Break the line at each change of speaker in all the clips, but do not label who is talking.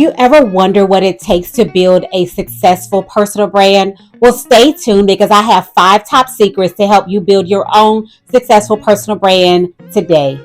You ever wonder what it takes to build a successful personal brand? Well, stay tuned because I have 5 top secrets to help you build your own successful personal brand today.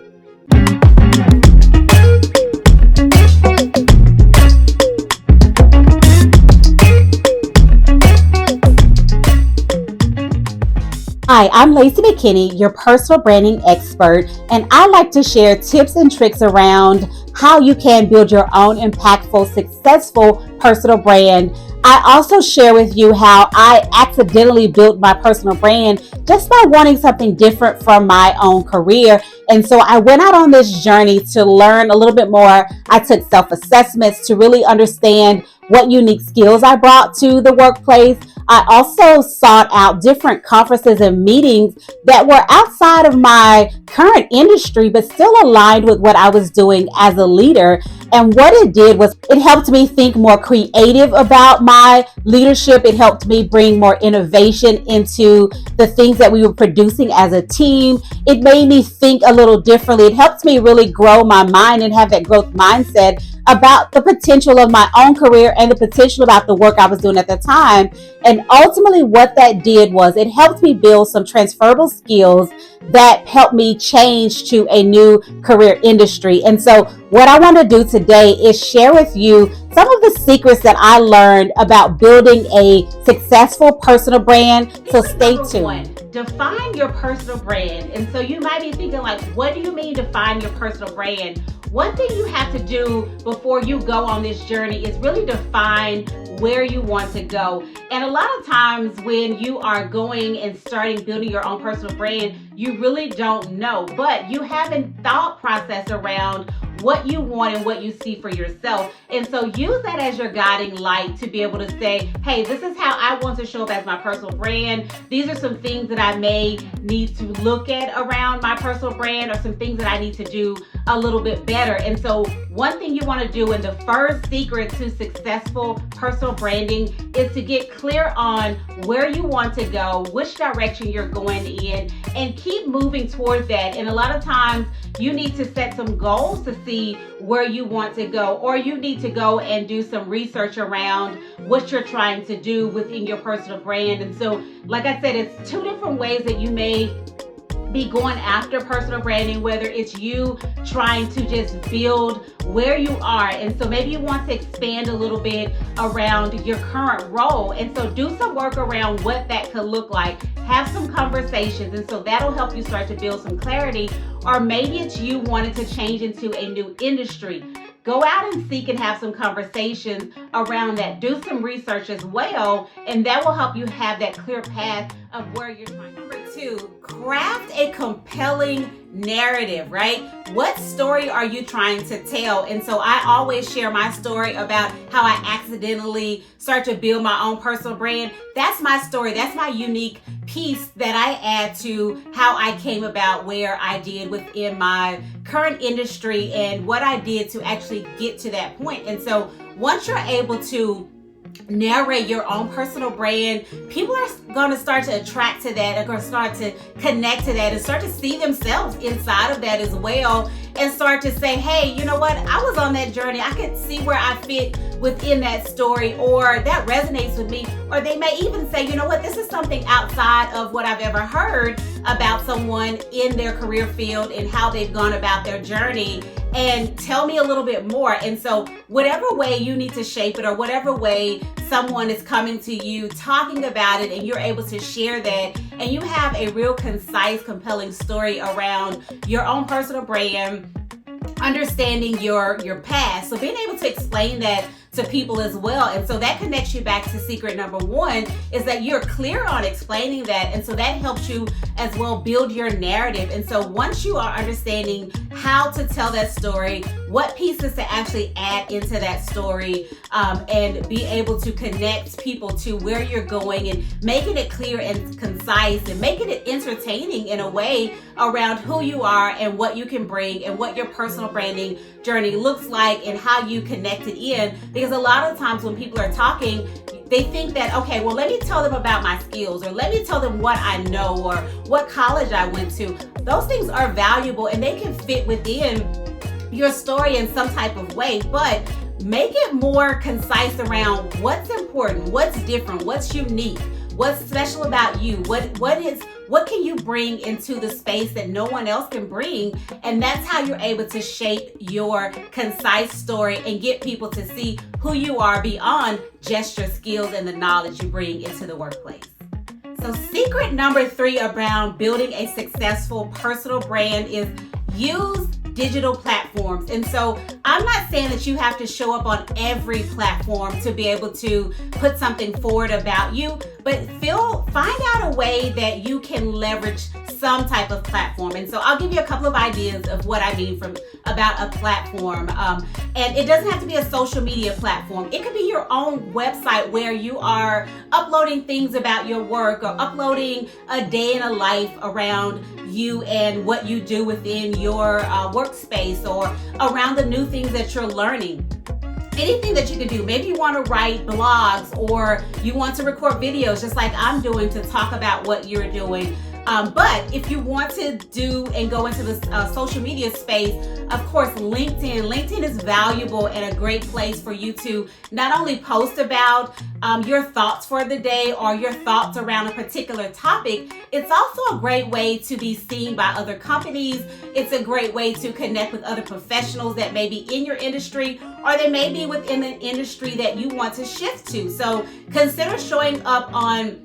Hi, I'm Lacey McKinney, your personal branding expert, and I like to share tips and tricks around how you can build your own impactful, successful personal brand. I also share with you how I accidentally built my personal brand just by wanting something different from my own career. And so I went out on this journey to learn a little bit more. I took self-assessments to really understand what unique skills I brought to the workplace. I also sought out different conferences and meetings that were outside of my current industry, but still aligned with what I was doing as a leader. And what it did was it helped me think more creative about my leadership. It helped me bring more innovation into the things that we were producing as a team. It made me think a little differently. It helped me really grow my mind and have that growth mindset about the potential of my own career and the potential about the work I was doing at the time. And ultimately what that did was it helped me build some transferable skills that helped me change to a new career industry. And so what I want to do today is share with you some of the secrets that I learned about building a successful personal brand. So stay tuned. Define your personal brand. And so you might be thinking like, what do you mean define your personal brand? One thing you have to do before you go on this journey is really define where you want to go. And a lot of times when you are going and starting building your own personal brand, you really don't know, but you have a thought process around what you want and what you see for yourself. And so use that as your guiding light to be able to say, hey, this is how I want to show up as my personal brand. These are some things that I may need to look at around my personal brand, or some things that I need to do a little bit better. And so one thing you want to do, and the first secret to successful personal branding, is to get clear on where you want to go, which direction you're going in, and keep moving towards that. And a lot of times you need to set some goals to see where you want to go, or you need to go and do some research around what you're trying to do within your personal brand. And so, like I said, it's 2 different ways that you may be going after personal branding, whether it's you trying to just build where you are. And so maybe you want to expand a little bit around your current role. And so do some work around what that could look like. Have some conversations. And so that'll help you start to build some clarity. Or maybe it's you wanting to change into a new industry. Go out and seek and have some conversations around that. Do some research as well, and that will help you have that clear path of where you're trying. Number 2, craft a compelling narrative, right? What story are you trying to tell? And so I always share my story about how I accidentally start to build my own personal brand. That's my story. That's my unique piece that I add to how I came about where I did within my current industry and what I did to actually get to that point. And so once you're able to narrate your own personal brand, people are going to start to attract to that. They're going to start to connect to that and start to see themselves inside of that as well, and start to say, hey, you know what? I was on that journey. I could see where I fit within that story, or that resonates with me. Or they may even say, you know what? This is something outside of what I've ever heard about someone in their career field and how they've gone about their journey, and tell me a little bit more. And so whatever way you need to shape it, or whatever way someone is coming to you talking about it, and you're able to share that, and you have a real concise, compelling story around your own personal brand, understanding your past. So being able to explain that to people as well. And so that connects you back to secret number 1, is that you're clear on explaining that. And so that helps you as well build your narrative. And so once you are understanding how to tell that story, what pieces to actually add into that story, and be able to connect people to where you're going, and making it clear and concise, and making it entertaining in a way around who you are and what you can bring, and what your personal branding journey looks like, and how you connect it in. Because a lot of times when people are talking, they think that, okay, well, let me tell them about my skills, or let me tell them what I know, or what college I went to. Those things are valuable and they can fit within your story in some type of way, but make it more concise around what's important, what's different, what's unique, what's special about you, what can you bring into the space that no one else can bring. And that's how you're able to shape your concise story and get people to see who you are beyond just your skills and the knowledge you bring into the workplace. So secret number 3 around building a successful personal brand is use digital platforms. And so I'm not saying that you have to show up on every platform to be able to put something forward about you, but find out a way that you can leverage some type of platform. And so I'll give you a couple of ideas of what I mean about a platform. And it doesn't have to be a social media platform. It could be your own website where you are uploading things about your work or uploading a day in a life around you and what you do within your workspace or around the new things that you're learning. Anything that you can do. Maybe you want to write blogs or you want to record videos just like I'm doing to talk about what you're doing. But if you want to do and go into the social media space, of course, LinkedIn is valuable and a great place for you to not only post about your thoughts for the day or your thoughts around a particular topic. It's also a great way to be seen by other companies. It's a great way to connect with other professionals that may be in your industry or they may be within an industry that you want to shift to. So consider showing up on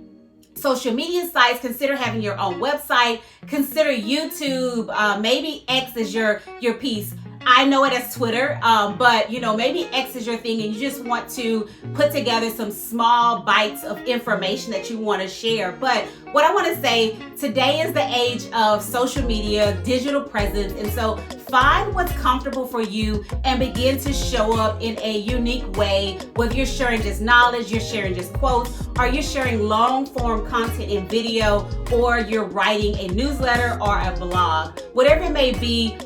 social media sites, consider having your own website, consider YouTube, maybe X is your piece. I know it as Twitter, but maybe X is your thing and you just want to put together some small bites of information that you want to share. But what I want to say, today is the age of social media, digital presence, and so find what's comfortable for you and begin to show up in a unique way, whether you're sharing just knowledge, you're sharing just quotes, or you're sharing long form content in video, or you're writing a newsletter or a blog. Whatever it may be,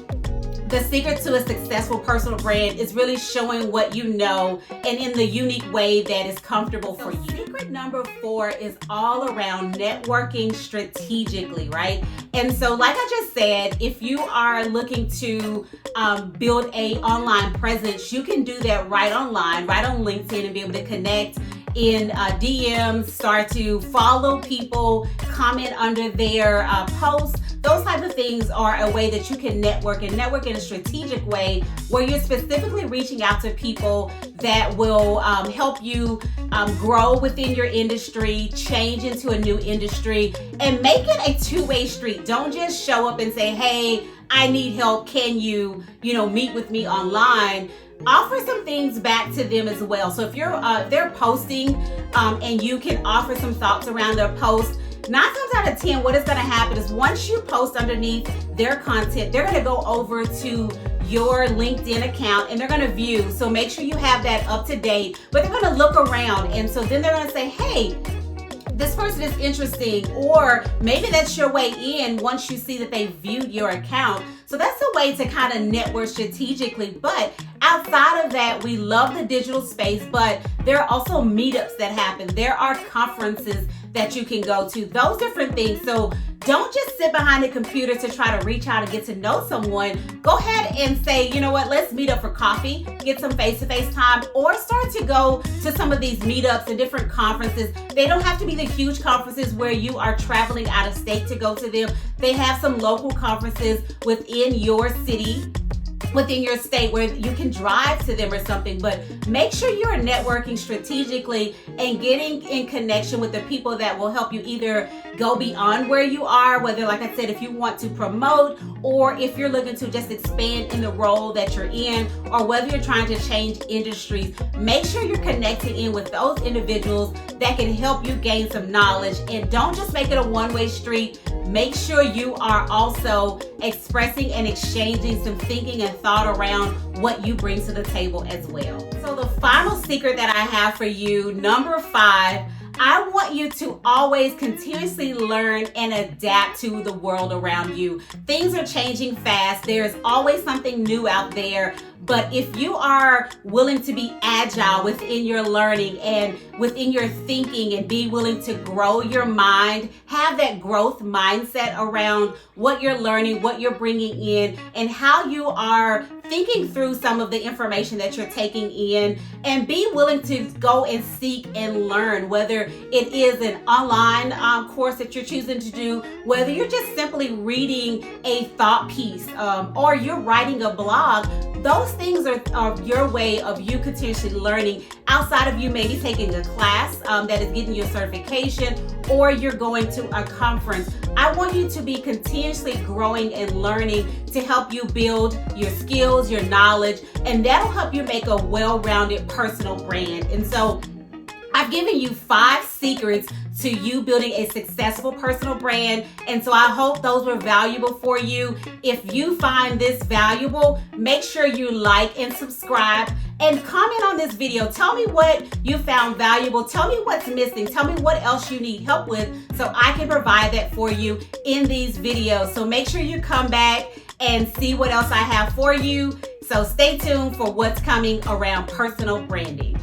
the secret to a successful personal brand is really showing what you know and in the unique way that is comfortable for you. Secret number 4 is all around networking strategically, right? And so like I just said, if you are looking to build a online presence, you can do that right online, right on LinkedIn, and be able to connect in DMs, start to follow people, comment under their posts. Those type of things are a way that you can network in a strategic way where you're specifically reaching out to people that will help you grow within your industry, change into a new industry, and make it a two-way street. Don't just show up and say, hey, I need help. Can you meet with me online? Offer some things back to them as well. So if they're posting and you can offer some thoughts around their post, 9 times out of 10, what is going to happen is once you post underneath their content, they're going to go over to your LinkedIn account and they're going to view. So make sure you have that up to date, but they're going to look around. And so then they're going to say, hey, this person is interesting, or maybe that's your way in once you see that they viewed your account. So that's a way to kind of network strategically. But outside of that, we love the digital space, but there are also meetups that happen. There are conferences that you can go to, those different things. So don't just sit behind a computer to try to reach out and get to know someone. Go ahead and say, you know what, let's meet up for coffee, get some face-to-face time, or start to go to some of these meetups and different conferences. They don't have to be the huge conferences where you are traveling out of state to go to them. They have some local conferences within your city, within your state, where you can drive to them or something. But make sure you're networking strategically and getting in connection with the people that will help you either go beyond where you are, whether, like I said, if you want to promote or if you're looking to just expand in the role that you're in, or whether you're trying to change industries. Make sure you're connecting in with those individuals that can help you gain some knowledge, and don't just make it a one-way street. Make sure you are also expressing and exchanging some thinking and thought around what you bring to the table as well. So the final secret that I have for you, number 5, I want you to always continuously learn and adapt to the world around you. Things are changing fast. There's always something new out there, But if you are willing to be agile within your learning and within your thinking and be willing to grow your mind, have that growth mindset around what you're learning, what you're bringing in, and how you are thinking through some of the information that you're taking in, and be willing to go and seek and learn, whether it is an online course that you're choosing to do, whether you're just simply reading a thought piece or you're writing a blog. Those things are your way of you potentially learning outside of you maybe taking a class that is getting you a certification, or you're going to a conference. I want you to be continuously growing and learning to help you build your skills, your knowledge, and that'll help you make a well-rounded personal brand. And so I've given you 5 secrets to you building a successful personal brand. And so I hope those were valuable for you. If you find this valuable, make sure you like and subscribe and comment on this video. Tell me what you found valuable. Tell me what's missing. Tell me what else you need help with so I can provide that for you in these videos. So make sure you come back and see what else I have for you. So stay tuned for what's coming around personal branding.